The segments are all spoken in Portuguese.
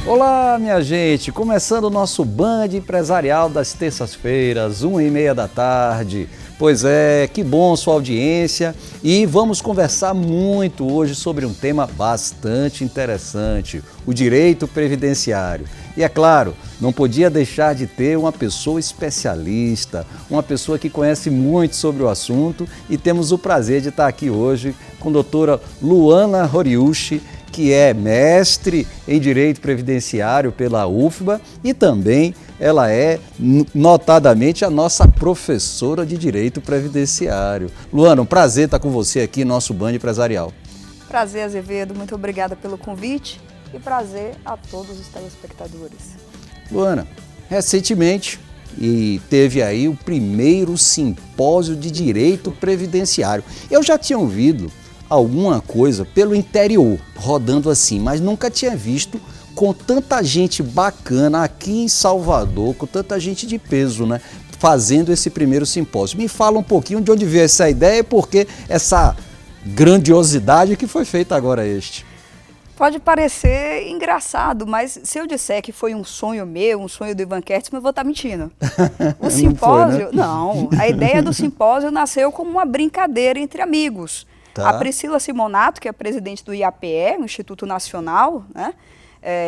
Olá, minha gente! Começando o nosso Band Empresarial das terças-feiras, 1h30 da tarde. Pois é, que bom sua audiência e vamos conversar muito hoje sobre um tema bastante interessante, o direito previdenciário. E é claro, não podia deixar de ter uma pessoa especialista, uma pessoa que conhece muito sobre o assunto e temos o prazer de estar aqui hoje com a doutora Luana Horiuchi, que é mestre em Direito Previdenciário pela UFBA e também ela é, notadamente, a nossa professora de Direito Previdenciário. Luana, um prazer estar com você aqui no nosso Band Empresarial. Prazer, Azevedo. Muito obrigada pelo convite e prazer a todos os telespectadores. Luana, recentemente teve aí o primeiro simpósio de Direito Previdenciário. Eu já tinha ouvido alguma coisa pelo interior, rodando assim, mas nunca tinha visto com tanta gente bacana aqui em Salvador, com tanta gente de peso, né, fazendo esse primeiro simpósio. Me fala um pouquinho de onde veio essa ideia e por que essa grandiosidade que foi feita agora este. Pode parecer engraçado, mas se eu disser que foi um sonho meu, um sonho do Ivan Kertzmann, eu vou estar mentindo. O simpósio, não, a ideia do simpósio nasceu como uma brincadeira entre amigos. Tá. A Priscila Simonato, que é presidente do IAPE, o Instituto Nacional, né,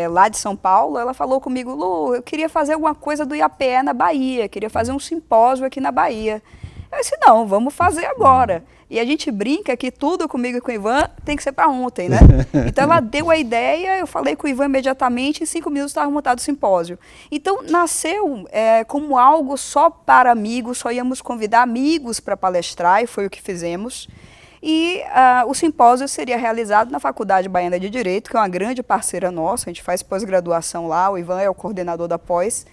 lá de São Paulo, ela falou comigo: Lu, eu queria fazer alguma coisa do IAPE na Bahia, queria fazer um simpósio aqui na Bahia. Eu disse: não, vamos fazer agora. E a gente brinca que tudo comigo e com o Ivan tem que ser para ontem, né? Então ela deu a ideia, eu falei com o Ivan imediatamente, em 5 minutos estava montado o simpósio. Então nasceu como algo só para amigos, só íamos convidar amigos para palestrar, e foi o que fizemos. E o simpósio seria realizado na Faculdade Baiana de Direito, que é uma grande parceira nossa, a gente faz pós-graduação lá, o Ivan é o coordenador da pós,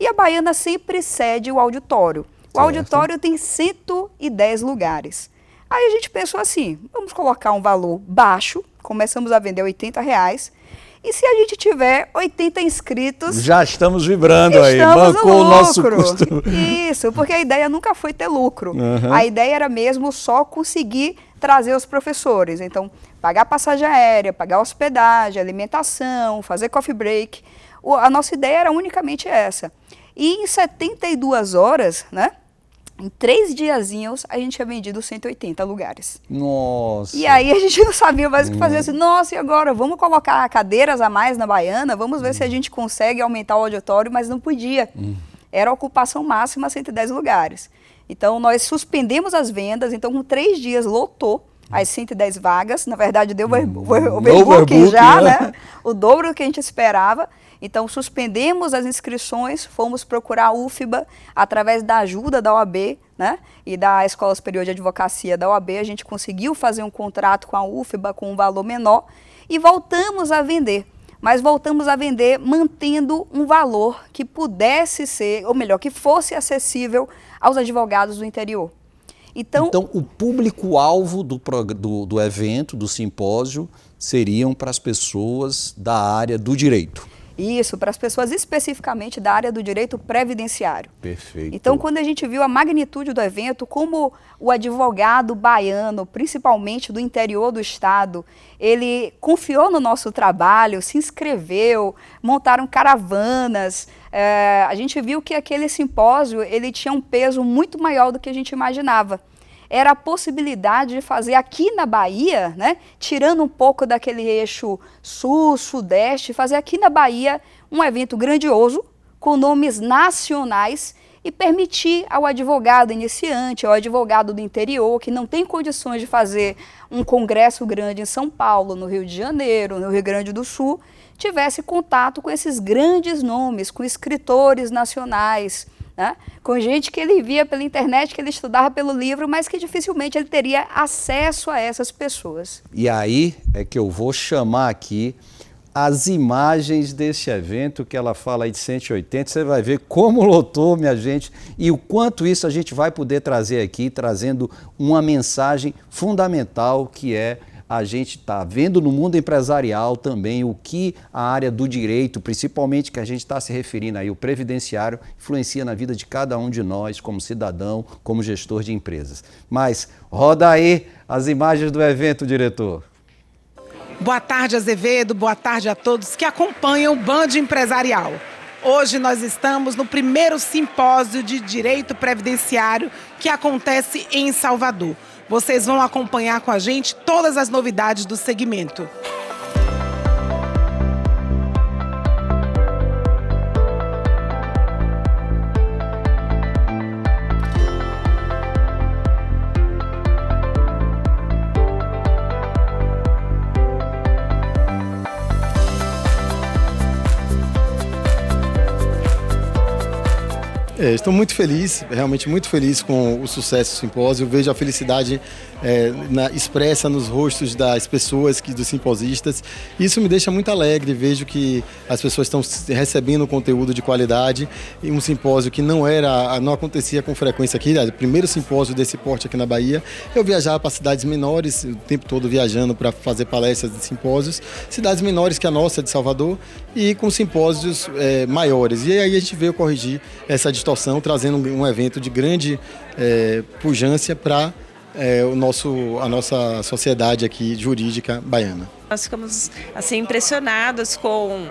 e a Baiana sempre cede o auditório. O auditório tem 110 lugares. Aí a gente pensou assim, vamos colocar um valor baixo, começamos a vender R$80, e se a gente tiver 80 inscritos... Já estamos vibrando aí, bancou o nosso custo. Isso, porque a ideia nunca foi ter lucro. A ideia era mesmo só conseguir trazer os professores. Então, pagar passagem aérea, pagar hospedagem, alimentação, fazer coffee break. A nossa ideia era unicamente essa. E em 72 horas, né? Em 3 diazinhos, a gente tinha vendido 180 lugares. Nossa! E aí a gente não sabia mais o que fazer. Assim, nossa, e agora? Vamos colocar cadeiras a mais na Baiana? Vamos ver se a gente consegue aumentar o auditório, mas não podia. Era a ocupação máxima, 110 lugares. Então, nós suspendemos as vendas. Então, com 3 dias, lotou as 110 vagas. Na verdade, deu overbooking já, né? O dobro do que a gente esperava. Então, suspendemos as inscrições, fomos procurar a UFBA, através da ajuda da OAB, né, e da Escola Superior de Advocacia da OAB, a gente conseguiu fazer um contrato com a UFBA com um valor menor e voltamos a vender. Mas voltamos a vender mantendo um valor que pudesse ser, ou melhor, que fosse acessível aos advogados do interior. Então o público-alvo do evento, do simpósio, seriam para as pessoas da área do direito. Isso, para as pessoas especificamente da área do direito previdenciário. Perfeito. Então, quando a gente viu a magnitude do evento, como o advogado baiano, principalmente do interior do estado, ele confiou no nosso trabalho, se inscreveu, montaram caravanas. A gente viu que aquele simpósio ele tinha um peso muito maior do que a gente imaginava. Era a possibilidade de fazer aqui na Bahia, né, tirando um pouco daquele eixo sul, sudeste, fazer aqui na Bahia um evento grandioso, com nomes nacionais, e permitir ao advogado iniciante, ao advogado do interior, que não tem condições de fazer um congresso grande em São Paulo, no Rio de Janeiro, no Rio Grande do Sul, tivesse contato com esses grandes nomes, com escritores nacionais, né? Com gente que ele via pela internet, que ele estudava pelo livro, mas que dificilmente ele teria acesso a essas pessoas. E aí é que eu vou chamar aqui as imagens desse evento, que ela fala aí de 180, você vai ver como lotou, minha gente, e o quanto isso a gente vai poder trazer aqui, trazendo uma mensagem fundamental, que é a gente está vendo no mundo empresarial também o que a área do direito, principalmente que a gente está se referindo aí, o previdenciário, influencia na vida de cada um de nós, como cidadão, como gestor de empresas. Mas roda aí as imagens do evento, diretor. Boa tarde, Azevedo. Boa tarde a todos que acompanham o Band Empresarial. Hoje nós estamos no primeiro simpósio de Direito Previdenciário que acontece em Salvador. Vocês vão acompanhar com a gente todas as novidades do segmento. Estou muito feliz, realmente muito feliz com o sucesso do simpósio. Eu vejo a felicidade expressa nos rostos das pessoas, dos simposistas. Isso me deixa muito alegre, vejo que as pessoas estão recebendo conteúdo de qualidade. E um simpósio que não acontecia com frequência aqui, o primeiro simpósio desse porte aqui na Bahia. Eu viajava para cidades menores, o tempo todo viajando para fazer palestras de simpósios, cidades menores que a nossa, de Salvador, e com simpósios maiores. E aí a gente veio corrigir essa distorção, trazendo um evento de grande pujança para a nossa sociedade aqui jurídica baiana. Nós ficamos assim impressionados com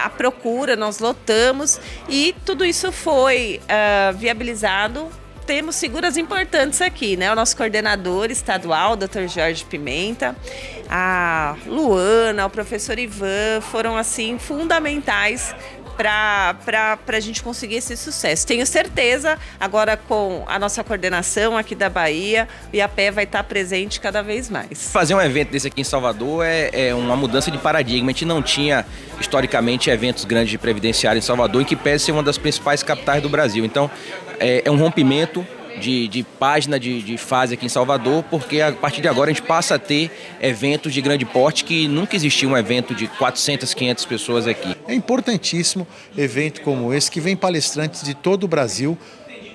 a procura, nós lotamos e tudo isso foi viabilizado. Temos figuras importantes aqui, né? O nosso coordenador estadual, Dr. Jorge Pimenta, a Luana, o professor Ivan, foram assim fundamentais para a gente conseguir esse sucesso. Tenho certeza, agora com a nossa coordenação aqui da Bahia, o IAPE vai estar presente cada vez mais. Fazer um evento desse aqui em Salvador é uma mudança de paradigma. A gente não tinha, historicamente, eventos grandes de previdenciário em Salvador, em que pese ser uma das principais capitais do Brasil. Então, é um rompimento de página, de fase aqui em Salvador, porque a partir de agora a gente passa a ter eventos de grande porte, que nunca existia um evento de 400, 500 pessoas aqui. É importantíssimo evento como esse, que vem palestrantes de todo o Brasil,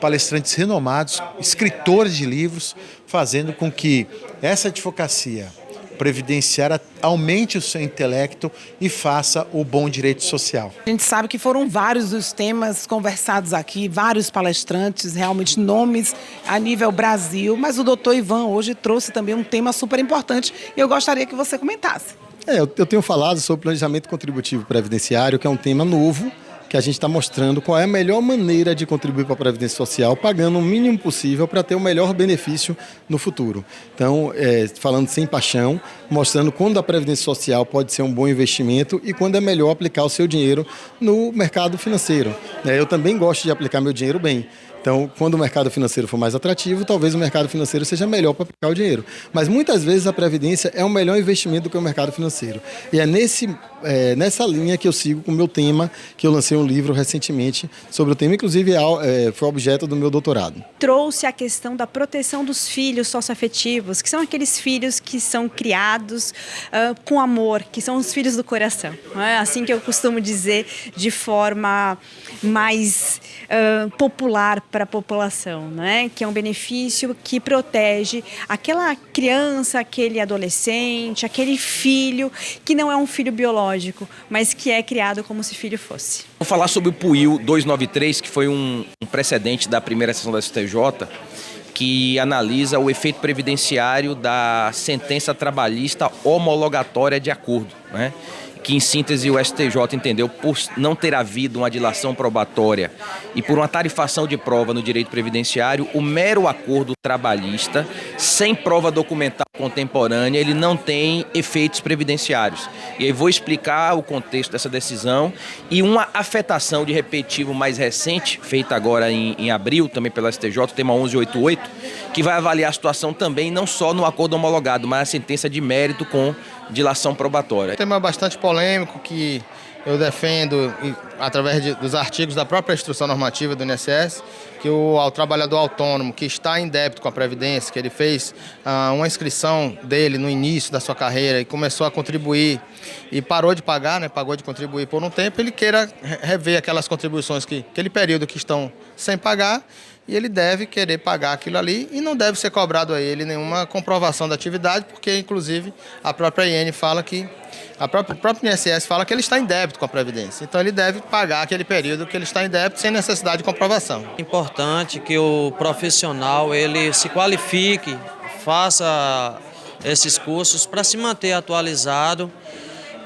palestrantes renomados, escritores de livros, fazendo com que essa advocacia previdenciária aumente o seu intelecto e faça o bom direito social. A gente sabe que foram vários os temas conversados aqui, vários palestrantes, realmente nomes a nível Brasil, mas o doutor Ivan hoje trouxe também um tema super importante e eu gostaria que você comentasse. Eu tenho falado sobre planejamento contributivo previdenciário, que é um tema novo, que a gente está mostrando qual é a melhor maneira de contribuir para a Previdência Social, pagando o mínimo possível para ter o melhor benefício no futuro. Então, falando sem paixão, mostrando quando a Previdência Social pode ser um bom investimento e quando é melhor aplicar o seu dinheiro no mercado financeiro. Eu também gosto de aplicar meu dinheiro bem. Então, quando o mercado financeiro for mais atrativo, talvez o mercado financeiro seja melhor para aplicar o dinheiro. Mas muitas vezes a Previdência é um melhor investimento do que o mercado financeiro. E é nessa linha que eu sigo com o meu tema, que eu lancei um livro recentemente sobre o tema, inclusive foi objeto do meu doutorado. Trouxe a questão da proteção dos filhos socioafetivos, que são aqueles filhos que são criados com amor, que são os filhos do coração. É assim que eu costumo dizer, de forma mais popular para a população, né? Que é um benefício que protege aquela criança, aquele adolescente, aquele filho que não é um filho biológico, mas que é criado como se filho fosse. Vou falar sobre o PUIL 293, que foi um precedente da primeira sessão da STJ, que analisa o efeito previdenciário da sentença trabalhista homologatória de acordo, né? Que, em síntese, o STJ entendeu, por não ter havido uma dilação probatória e por uma tarifação de prova no direito previdenciário, o mero acordo trabalhista, sem prova documental contemporânea, ele não tem efeitos previdenciários. E aí vou explicar o contexto dessa decisão e uma afetação de repetitivo mais recente, feita agora em abril, também pela STJ, o tema 1188, que vai avaliar a situação também, não só no acordo homologado, mas a sentença de mérito com dilação probatória. Um tema bastante polêmico que eu defendo através dos artigos da própria instrução normativa do INSS, que ao trabalhador autônomo que está em débito com a Previdência, que ele fez uma inscrição dele no início da sua carreira e começou a contribuir e parou de pagar, né, pagou de contribuir por um tempo, ele queira rever aquelas contribuições aquele período que estão sem pagar, e ele deve querer pagar aquilo ali e não deve ser cobrado a ele nenhuma comprovação da atividade, porque, inclusive, a própria IN fala que, o próprio INSS fala que ele está em débito com a Previdência. Então, ele deve pagar aquele período que ele está em débito sem necessidade de comprovação. É importante que o profissional ele se qualifique, faça esses cursos para se manter atualizado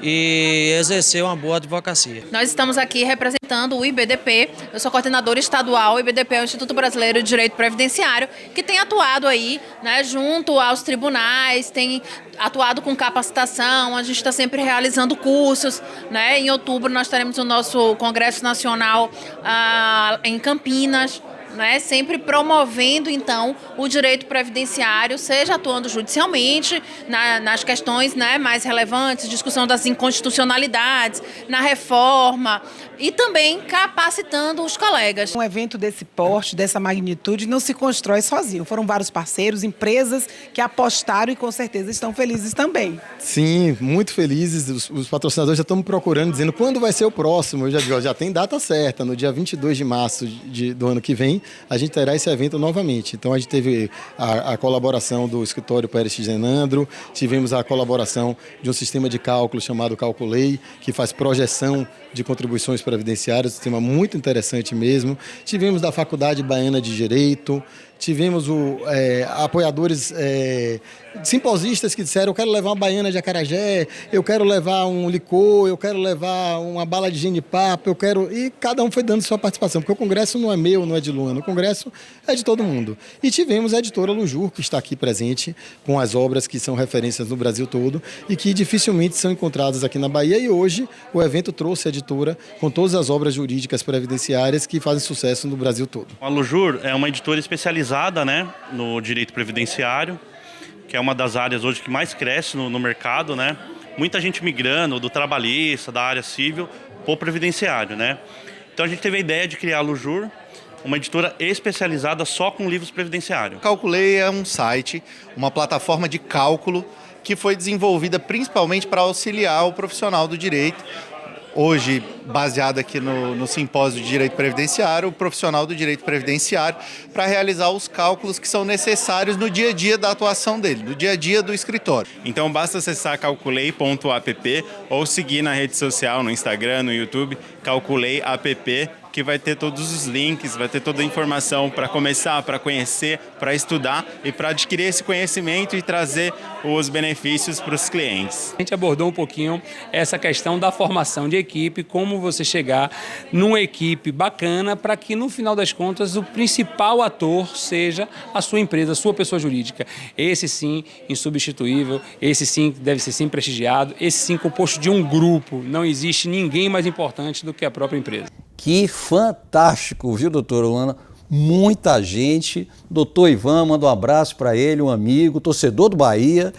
e exercer uma boa advocacia. Nós estamos aqui representando o IBDP, eu sou coordenadora estadual, o IBDP é o Instituto Brasileiro de Direito Previdenciário, que tem atuado aí, né, junto aos tribunais, tem atuado com capacitação, a gente está sempre realizando cursos, né? Em outubro nós teremos o nosso Congresso Nacional em Campinas, né, sempre promovendo, então, o direito previdenciário, seja atuando judicialmente nas questões, né, mais relevantes, discussão das inconstitucionalidades, na reforma e também capacitando os colegas. Um evento desse porte, dessa magnitude, não se constrói sozinho. Foram vários parceiros, empresas que apostaram e com certeza estão felizes também. Sim, muito felizes. Os patrocinadores já estão me procurando, dizendo quando vai ser o próximo. Eu já digo, já tem data certa, no dia 22 de março do ano que vem, a gente terá esse evento novamente. Então, a gente teve a colaboração do escritório Pérez Zenandro, tivemos a colaboração de um sistema de cálculo chamado Calculei, que faz projeção de contribuições previdenciárias, um sistema muito interessante mesmo. Tivemos da Faculdade Baiana de Direito, tivemos apoiadores simposistas que disseram: eu quero levar uma baiana de acarajé, eu quero levar um licor, eu quero levar uma bala de genipapo, e cada um foi dando sua participação, porque o congresso não é meu, não é de Luana, o congresso é de todo mundo. E tivemos a editora Lujur, que está aqui presente, com as obras que são referências no Brasil todo e que dificilmente são encontradas aqui na Bahia, e hoje o evento trouxe a editora com todas as obras jurídicas previdenciárias que fazem sucesso no Brasil todo. A Lujur é uma editora especializada, né, no direito previdenciário, que é uma das áreas hoje que mais cresce no mercado, né? Muita gente migrando do trabalhista, da área civil, para o previdenciário, né? Então a gente teve a ideia de criar a Lujur, uma editora especializada só com livros previdenciários. Calculei é um site, uma plataforma de cálculo que foi desenvolvida principalmente para auxiliar o profissional do direito. Hoje, baseado aqui no Simpósio de Direito Previdenciário, o profissional do direito previdenciário, para realizar os cálculos que são necessários no dia a dia da atuação dele, no dia a dia do escritório. Então basta acessar calculei.app ou seguir na rede social, no Instagram, no YouTube, calculei.app, que vai ter todos os links, vai ter toda a informação para começar, para conhecer, para estudar e para adquirir esse conhecimento e trazer os benefícios para os clientes. A gente abordou um pouquinho essa questão da formação de equipe, como você chegar numa equipe bacana para que no final das contas o principal ator seja a sua empresa, a sua pessoa jurídica. Esse sim, insubstituível, esse sim deve ser sim prestigiado, esse sim composto de um grupo. Não existe ninguém mais importante do que a própria empresa. Que fantástico, viu, doutora Luana? Muita gente. Doutor Ivan, manda um abraço para ele, um amigo, torcedor do Bahia.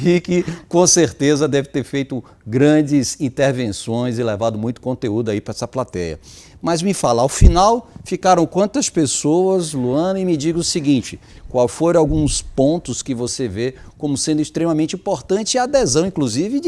E que com certeza deve ter feito grandes intervenções e levado muito conteúdo aí para essa plateia. Mas me fala, ao final ficaram quantas pessoas, Luana? E me diga o seguinte, qual foram alguns pontos que você vê como sendo extremamente importante e a adesão, inclusive,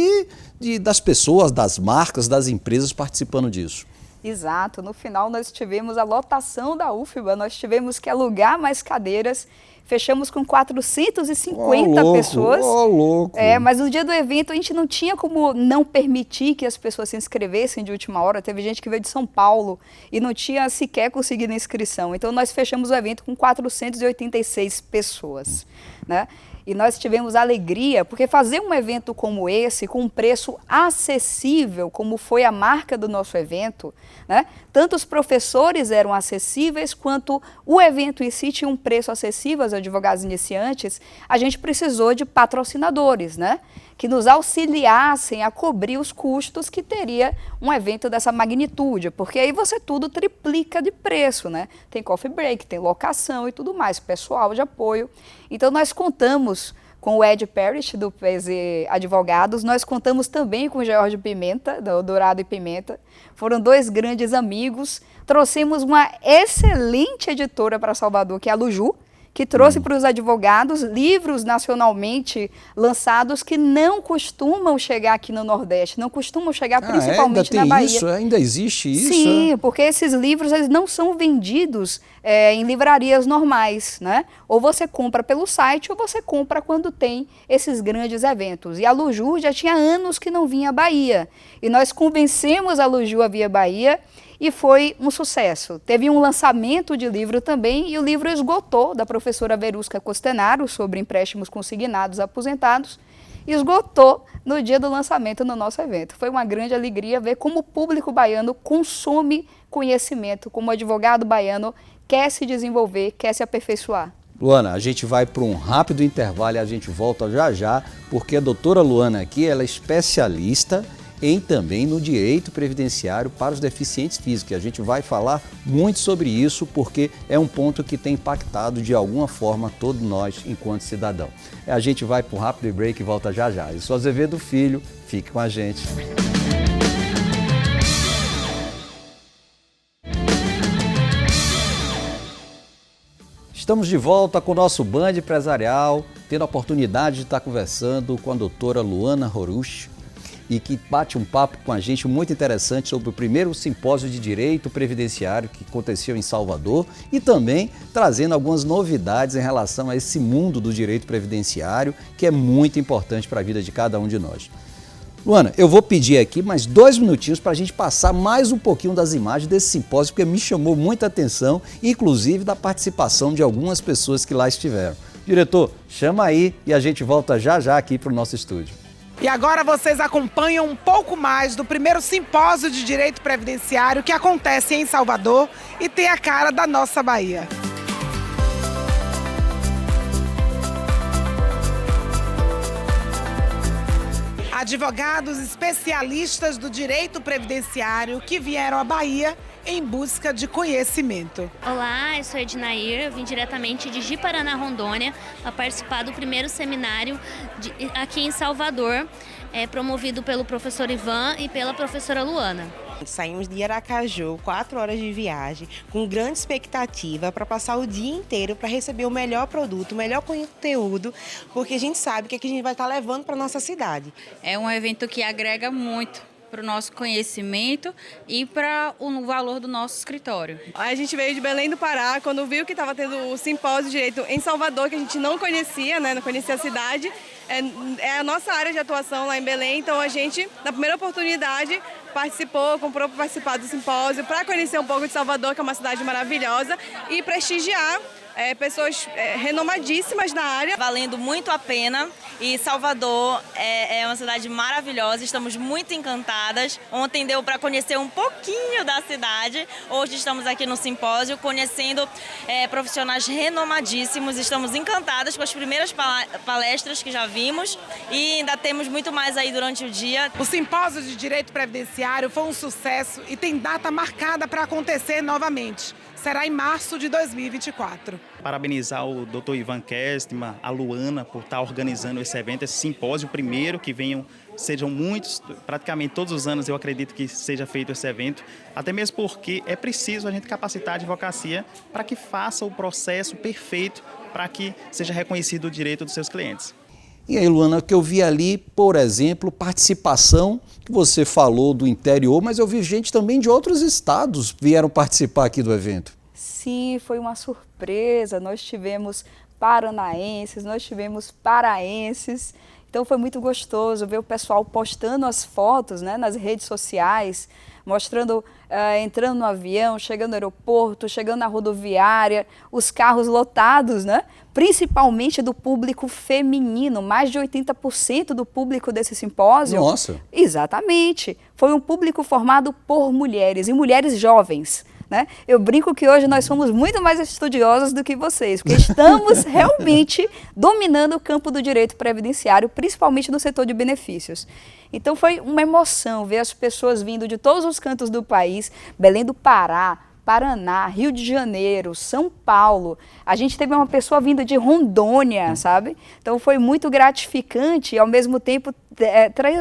das pessoas, das marcas, das empresas participando disso? Exato. No final nós tivemos a lotação da UFBA, nós tivemos que alugar mais cadeiras, fechamos com 450 pessoas. Louco! Mas no dia do evento a gente não tinha como não permitir que as pessoas se inscrevessem de última hora. Teve gente que veio de São Paulo e não tinha sequer conseguido a inscrição. Então nós fechamos o evento com 486 pessoas, né? E nós tivemos alegria, porque fazer um evento como esse, com um preço acessível, como foi a marca do nosso evento, né? Tanto os professores eram acessíveis, quanto o evento em si tinha um preço acessível aos advogados iniciantes, a gente precisou de patrocinadores, né? Que nos auxiliassem a cobrir os custos que teria um evento dessa magnitude, porque aí você tudo triplica de preço, né? Tem coffee break, tem locação e tudo mais, pessoal de apoio. Então nós contamos com o Ed Parrish, do PZ Advogados, nós contamos também com o George Pimenta, do Dourado e Pimenta, foram dois grandes amigos, trouxemos uma excelente editora para Salvador, que é a Luju, que trouxe para os advogados livros nacionalmente lançados que não costumam chegar aqui no Nordeste, não costumam chegar principalmente na Bahia. Isso? Ainda existe isso? Sim, porque esses livros eles não são vendidos em livrarias normais, né? Ou você compra pelo site ou você compra quando tem esses grandes eventos. E a Luju já tinha anos que não vinha à Bahia. E nós convencemos a Luju a vir à Bahia e foi um sucesso. Teve um lançamento de livro também e o livro esgotou, da professora Verusca Costenaro, sobre empréstimos consignados aposentados, esgotou no dia do lançamento no nosso evento. Foi uma grande alegria ver como o público baiano consome conhecimento, como o advogado baiano quer se desenvolver, quer se aperfeiçoar. Luana, a gente vai para um rápido intervalo e a gente volta já já, porque a doutora Luana aqui, ela é especialista também no direito previdenciário para os deficientes físicos. A gente vai falar muito sobre isso porque é um ponto que tem impactado de alguma forma todos nós enquanto cidadão. A gente vai para um rápido break e volta já já. Eu sou Azevedo Filho, fique com a gente. Estamos de volta com o nosso Band Empresarial, tendo a oportunidade de estar conversando com a doutora Luana Horuch, e que bate um papo com a gente muito interessante sobre o primeiro simpósio de direito previdenciário que aconteceu em Salvador e também trazendo algumas novidades em relação a esse mundo do direito previdenciário que é muito importante para a vida de cada um de nós. Luana, eu vou pedir aqui mais 2 minutinhos para a gente passar mais um pouquinho das imagens desse simpósio, porque me chamou muita atenção, inclusive da participação de algumas pessoas que lá estiveram. Diretor, chama aí e a gente volta já já aqui para o nosso estúdio. E agora vocês acompanham um pouco mais do primeiro simpósio de direito previdenciário que acontece em Salvador e tem a cara da nossa Bahia. Advogados especialistas do direito previdenciário que vieram à Bahia em busca de conhecimento. Olá, eu sou Ednair, eu vim diretamente de Ji-Paraná, Rondônia, para participar do primeiro seminário aqui em Salvador, promovido pelo professor Ivan e pela professora Luana. Saímos de Aracaju, 4 horas de viagem, com grande expectativa para passar o dia inteiro para receber o melhor produto, o melhor conteúdo, porque a gente sabe que a gente vai estar levando para a nossa cidade. É um evento que agrega muito para o nosso conhecimento e para o valor do nosso escritório. A gente veio de Belém do Pará, quando viu que estava tendo o simpósio de direito em Salvador, que a gente não conhecia, né, não conhecia a cidade. É a nossa área de atuação lá em Belém, então a gente, na primeira oportunidade, comprou para participar do simpósio, para conhecer um pouco de Salvador, que é uma cidade maravilhosa, e prestigiar pessoas renomadíssimas na área. Valendo muito a pena, e Salvador é uma cidade maravilhosa, estamos muito encantadas. Ontem deu para conhecer um pouquinho da cidade, hoje estamos aqui no simpósio conhecendo profissionais renomadíssimos, estamos encantadas com as primeiras palestras que já vimos e ainda temos muito mais aí durante o dia. O simpósio de direito previdenciário foi um sucesso e tem data marcada para acontecer novamente. Será em março de 2024. Parabenizar o Dr. Ivan Kestman, a Luana, por estar organizando esse evento, esse simpósio primeiro, que sejam muitos, praticamente todos os anos eu acredito que seja feito esse evento, até mesmo porque é preciso a gente capacitar a advocacia para que faça o processo perfeito, para que seja reconhecido o direito dos seus clientes. E aí, Luana, que eu vi ali, por exemplo, participação, que você falou do interior, mas eu vi gente também de outros estados vieram participar aqui do evento. Sim, foi uma surpresa. Nós tivemos paranaenses, nós tivemos paraenses. Então foi muito gostoso ver o pessoal postando as fotos, né, nas redes sociais, mostrando, entrando no avião, chegando no aeroporto, chegando na rodoviária, os carros lotados, né? Principalmente do público feminino, mais de 80% do público desse simpósio. Nossa! Exatamente. Foi um público formado por mulheres, e mulheres jovens. Né? Eu brinco que hoje nós somos muito mais estudiosos do que vocês, porque estamos realmente dominando o campo do direito previdenciário, principalmente no setor de benefícios. Então foi uma emoção ver as pessoas vindo de todos os cantos do país, Belém do Pará, Paraná, Rio de Janeiro, São Paulo. A gente teve uma pessoa vindo de Rondônia, sabe? Então foi muito gratificante e ao mesmo tempo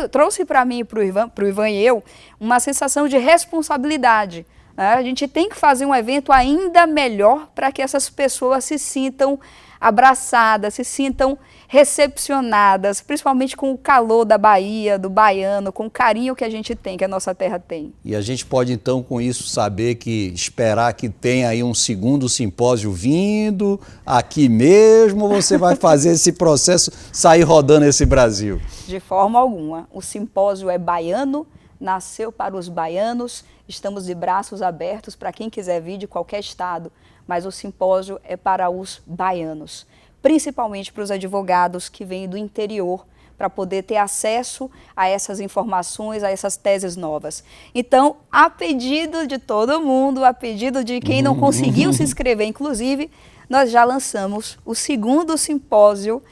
trouxe para mim, para o Ivan e eu, uma sensação de responsabilidade. A gente tem que fazer um evento ainda melhor para que essas pessoas se sintam abraçadas, se sintam recepcionadas, principalmente com o calor da Bahia, do baiano, com o carinho que a gente tem, que a nossa terra tem. E a gente pode então com isso saber esperar que tenha aí um segundo simpósio vindo, aqui mesmo, você vai fazer esse processo sair rodando esse Brasil? De forma alguma. O simpósio é baiano, nasceu para os baianos, estamos de braços abertos para quem quiser vir de qualquer estado, mas o simpósio é para os baianos, principalmente para os advogados que vêm do interior, para poder ter acesso a essas informações, a essas teses novas. Então, a pedido de todo mundo, a pedido de quem não conseguiu se inscrever, inclusive, nós já lançamos o segundo simpósio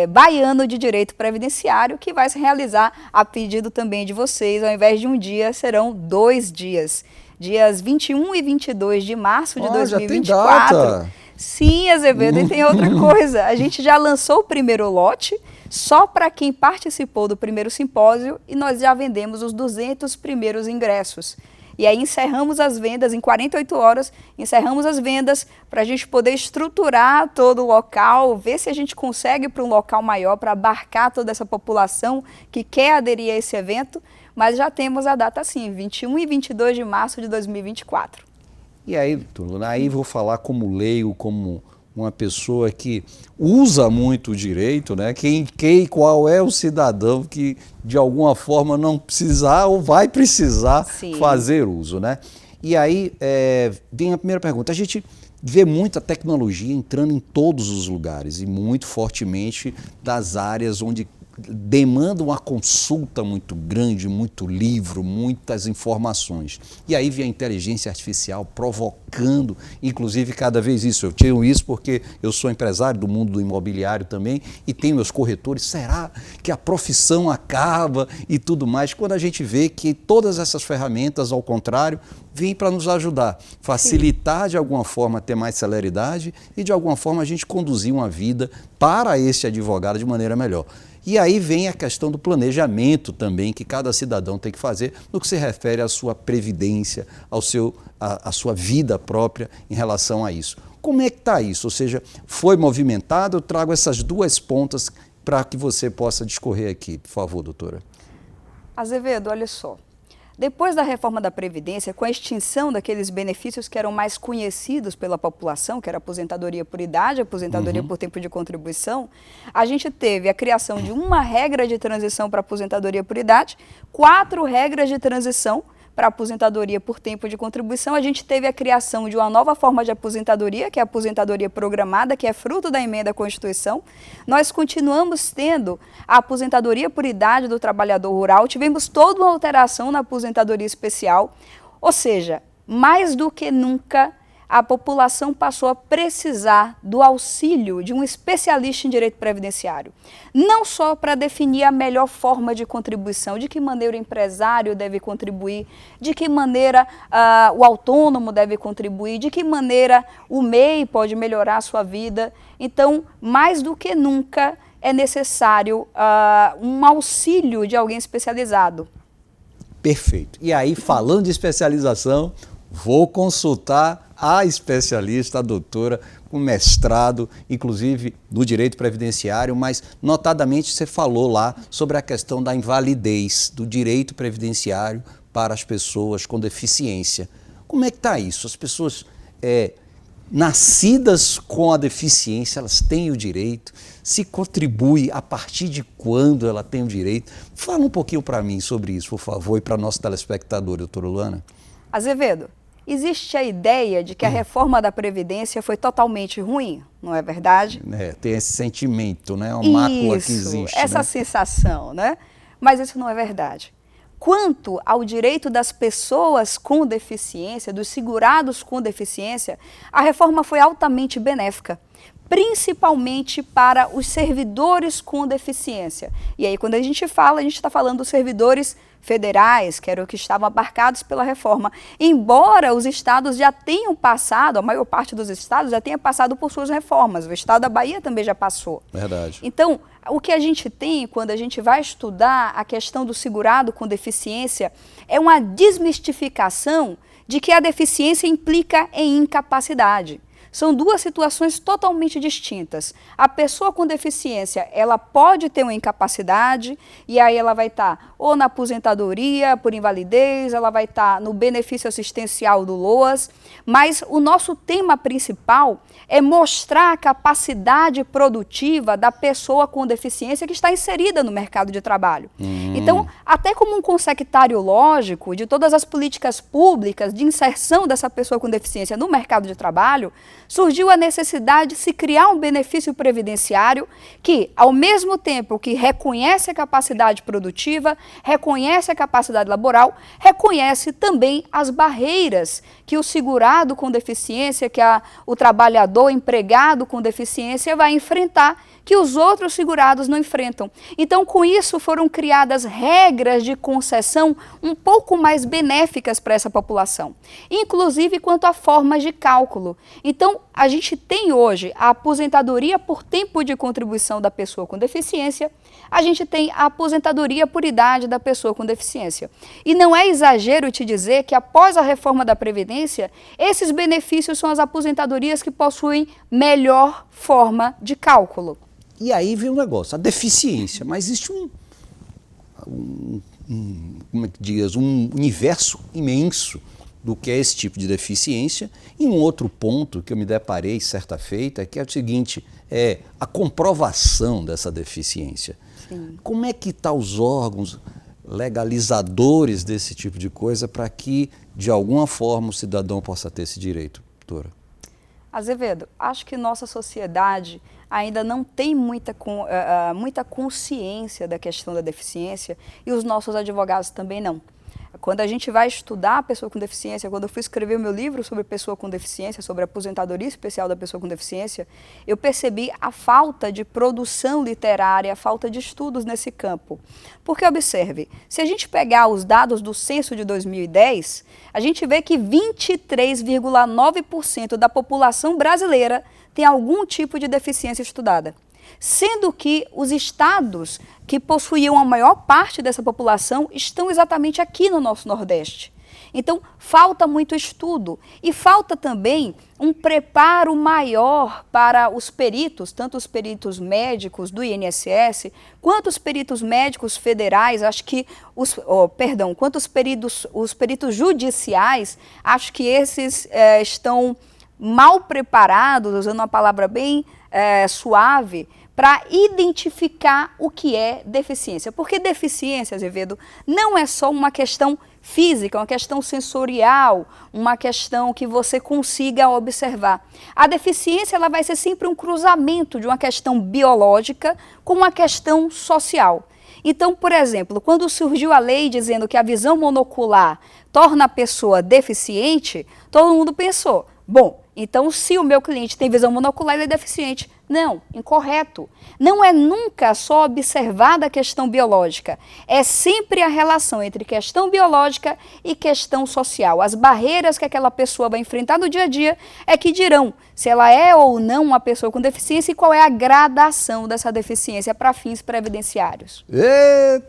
baiano de direito previdenciário, que vai se realizar a pedido também de vocês. Ao invés de um dia, serão 2 dias. Dias 21 e 22 de março de 2024. Já tem data. Sim, Azevedo, e tem outra coisa. A gente já lançou o primeiro lote, só para quem participou do primeiro simpósio, e nós já vendemos os 200 primeiros ingressos. E aí encerramos as vendas, em 48 horas, encerramos as vendas para a gente poder estruturar todo o local, ver se a gente consegue para um local maior, para abarcar toda essa população que quer aderir a esse evento, mas já temos a data sim, 21 e 22 de março de 2024. E aí, Turluna, aí vou falar como leigo, como uma pessoa que usa muito o direito, né? Qual é o cidadão que de alguma forma não precisar ou vai precisar fazer uso, né? E aí vem a primeira pergunta. A gente vê muita tecnologia entrando em todos os lugares e muito fortemente das áreas onde demanda uma consulta muito grande, muito livro, muitas informações. E aí vem a inteligência artificial provocando, inclusive cada vez isso. Eu tenho isso porque eu sou empresário do mundo do imobiliário também e tenho meus corretores. Será que a profissão acaba e tudo mais? Quando a gente vê que todas essas ferramentas, ao contrário, vêm para nos ajudar, facilitar de alguma forma, ter mais celeridade e de alguma forma a gente conduzir uma vida para esse advogado de maneira melhor. E aí vem a questão do planejamento também, que cada cidadão tem que fazer no que se refere à sua previdência, à sua vida própria em relação a isso. Como é que está isso? Ou seja, foi movimentado? Eu trago essas duas pontas para que você possa discorrer aqui. Por favor, doutora. Azevedo, olha só. Depois da reforma da Previdência, com a extinção daqueles benefícios que eram mais conhecidos pela população, que era a aposentadoria por idade, a aposentadoria por tempo de contribuição, a gente teve a criação de uma regra de transição para a aposentadoria por idade, 4 regras de transição para a aposentadoria por tempo de contribuição. A gente teve a criação de uma nova forma de aposentadoria, que é a aposentadoria programada, que é fruto da emenda à Constituição. Nós continuamos tendo a aposentadoria por idade do trabalhador rural, tivemos toda uma alteração na aposentadoria especial, ou seja, mais do que nunca, a população passou a precisar do auxílio de um especialista em direito previdenciário. Não só para definir a melhor forma de contribuição, de que maneira o empresário deve contribuir, de que maneira o autônomo deve contribuir, de que maneira o MEI pode melhorar a sua vida. Então, mais do que nunca, é necessário um auxílio de alguém especializado. Perfeito. E aí, falando de especialização, vou consultar a especialista, a doutora, com mestrado, inclusive no direito previdenciário, mas notadamente você falou lá sobre a questão da invalidez do direito previdenciário para as pessoas com deficiência. Como é que está isso? As pessoas nascidas com a deficiência, elas têm o direito? Se contribui a partir de quando ela tem o direito? Fala um pouquinho para mim sobre isso, por favor, e para nosso telespectador, doutora Luana. Azevedo, existe a ideia de que a reforma da Previdência foi totalmente ruim, não é verdade? Tem esse sentimento, né? Uma mácula que existe. Essa sensação, né? Mas isso não é verdade. Quanto ao direito das pessoas com deficiência, dos segurados com deficiência, a reforma foi altamente benéfica, principalmente para os servidores com deficiência. E aí, quando a gente está falando dos servidores federais, que eram os que estavam abarcados pela reforma. Embora os estados já tenham passado, a maior parte dos estados já tenha passado por suas reformas, o estado da Bahia também já passou. Verdade. Então, o que a gente tem quando a gente vai estudar a questão do segurado com deficiência é uma desmistificação de que a deficiência implica em incapacidade. São duas situações totalmente distintas. A pessoa com deficiência, ela pode ter uma incapacidade e aí ela vai estar ou na aposentadoria por invalidez, ela vai estar no benefício assistencial do LOAS, mas o nosso tema principal é mostrar a capacidade produtiva da pessoa com deficiência que está inserida no mercado de trabalho. Então, até como um consectário lógico de todas as políticas públicas de inserção dessa pessoa com deficiência no mercado de trabalho, surgiu a necessidade de se criar um benefício previdenciário que, ao mesmo tempo que reconhece a capacidade produtiva, reconhece a capacidade laboral, reconhece também as barreiras que o segurado com deficiência, que o trabalhador empregado com deficiência vai enfrentar, que os outros segurados não enfrentam. Então, com isso, foram criadas regras de concessão um pouco mais benéficas para essa população, inclusive quanto a formas de cálculo. Então, a gente tem hoje a aposentadoria por tempo de contribuição da pessoa com deficiência, a gente tem a aposentadoria por idade da pessoa com deficiência. E não é exagero te dizer que após a reforma da Previdência, esses benefícios são as aposentadorias que possuem melhor forma de cálculo. E aí vem um negócio, a deficiência, mas existe como é que diz, um universo imenso do que é esse tipo de deficiência. E um outro ponto que eu me deparei certa feita, que é o seguinte, é a comprovação dessa deficiência. Sim. Como é que estão os órgãos legalizadores desse tipo de coisa para que, de alguma forma, o cidadão possa ter esse direito, doutora? Azevedo, acho que nossa sociedade ainda não tem muita consciência da questão da deficiência e os nossos advogados também não. Quando a gente vai estudar a pessoa com deficiência, quando eu fui escrever o meu livro sobre pessoa com deficiência, sobre a aposentadoria especial da pessoa com deficiência, eu percebi a falta de produção literária, a falta de estudos nesse campo. Porque, observe, se a gente pegar os dados do censo de 2010, a gente vê que 23,9% da população brasileira tem algum tipo de deficiência estudada. Sendo que os estados que possuíam a maior parte dessa população estão exatamente aqui no nosso Nordeste. Então, falta muito estudo e falta também um preparo maior para os peritos, tanto os peritos médicos do INSS, quanto os peritos médicos federais, acho que quanto os peritos judiciais, acho que esses estão mal preparados, usando uma palavra bem suave, para identificar o que é deficiência. Porque deficiência, Azevedo, não é só uma questão física, uma questão sensorial, uma questão que você consiga observar. A deficiência ela vai ser sempre um cruzamento de uma questão biológica com uma questão social. Então, por exemplo, quando surgiu a lei dizendo que a visão monocular torna a pessoa deficiente, todo mundo pensou, bom, então se o meu cliente tem visão monocular, ele é deficiente. Não, incorreto. Não é nunca só observada a questão biológica. É sempre a relação entre questão biológica e questão social. As barreiras que aquela pessoa vai enfrentar no dia a dia é que dirão se ela é ou não uma pessoa com deficiência e qual é a gradação dessa deficiência para fins previdenciários.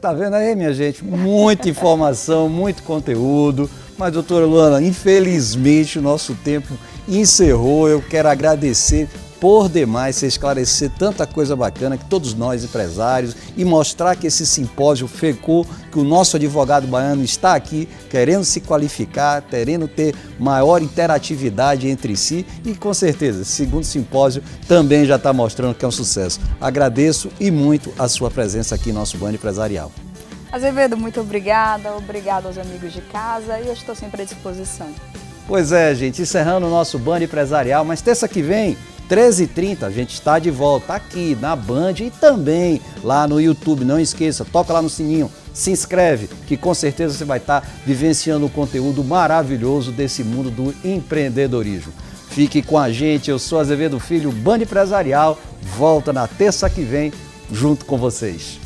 Tá vendo aí, minha gente? Muita informação, muito conteúdo. Mas, doutora Luana, infelizmente o nosso tempo encerrou. Eu quero agradecer por demais você esclarecer tanta coisa bacana que todos nós empresários e mostrar que esse simpósio fecou, que o nosso advogado baiano está aqui querendo se qualificar, querendo ter maior interatividade entre si e com certeza, segundo simpósio, também já está mostrando que é um sucesso. Agradeço e muito a sua presença aqui no nosso Band Empresarial. Azevedo, muito obrigada, obrigado aos amigos de casa e eu estou sempre à disposição. Pois é, gente, encerrando o nosso Band Empresarial, mas terça que vem, 13h30, a gente está de volta aqui na Band e também lá no YouTube. Não esqueça, toca lá no sininho, se inscreve, que com certeza você vai estar vivenciando um conteúdo maravilhoso desse mundo do empreendedorismo. Fique com a gente, eu sou Azevedo Filho, Band Empresarial, volta na terça que vem junto com vocês.